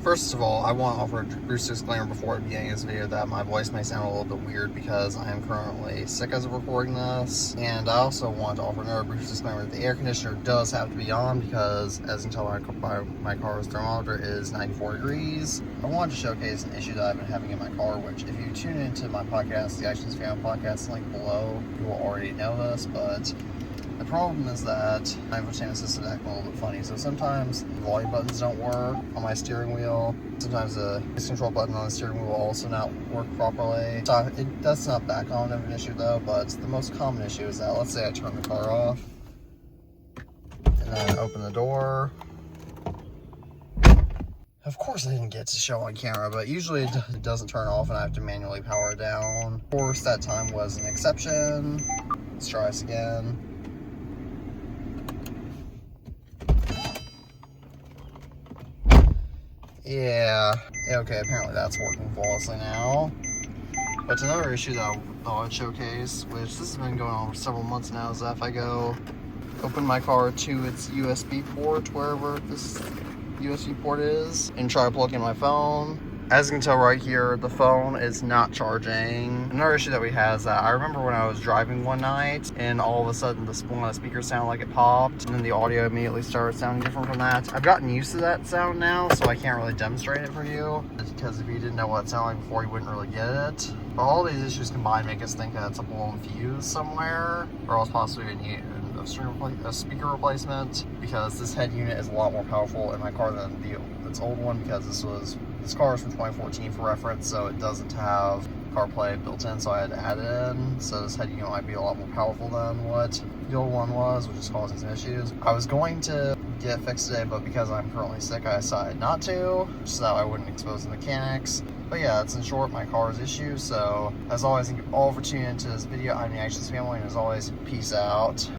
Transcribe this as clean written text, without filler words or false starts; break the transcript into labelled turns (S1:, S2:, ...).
S1: First of all, I want to offer a brief disclaimer before beginning this video that my voice may sound a little bit weird because I am currently sick as of recording this. And I also want to offer another brief disclaimer that the air conditioner does have to be on because, as you can tell by my car's thermometer, is 94 degrees. I wanted to showcase an issue that I've been having in my car, which if you tune into my podcast, the iTunes Fan Podcast link below, you will already know this, but the problem is that my infotainment system is acting a little bit funny. So sometimes the volume buttons don't work on my steering wheel. Sometimes the cruise control button on the steering wheel will also not work properly. So that's not that common of an issue though, but the most common issue is that, let's say I turn the car off and then open the door. Of course I didn't get to show on camera, but usually it doesn't turn off and I have to manually power it down. Of course, that time was an exception. Let's try this again. Yeah, okay, apparently that's working flawlessly now. But another issue that I thought I'd showcase, which this has been going on for several months now, is that if I go open my car to its USB port, wherever this USB port is, and try to plug in my phone, as you can tell right here, the phone is not charging. Another issue that we had is that I remember when I was driving one night and all of a sudden one of the speakers sounded like it popped and then the audio immediately started sounding different from that. I've gotten used to that sound now, so I can't really demonstrate it for you because if you didn't know what it sounded like before, you wouldn't really get it. But all these issues combined make us think that it's a blown fuse somewhere, or else possibly a speaker replacement, because this head unit is a lot more powerful in my car than its old one, because this car is from 2014 for reference, so it doesn't have CarPlay built in, so I had to add it in. So this head unit might be a lot more powerful than what the old one was, which is causing some issues. I was going to get it fixed today, but because I'm currently sick, I decided not to, so that I wouldn't expose the mechanics. But yeah, that's in short my car's issue. So as always, thank you all for tuning into this video. I'm the Actions family, and as always, peace out.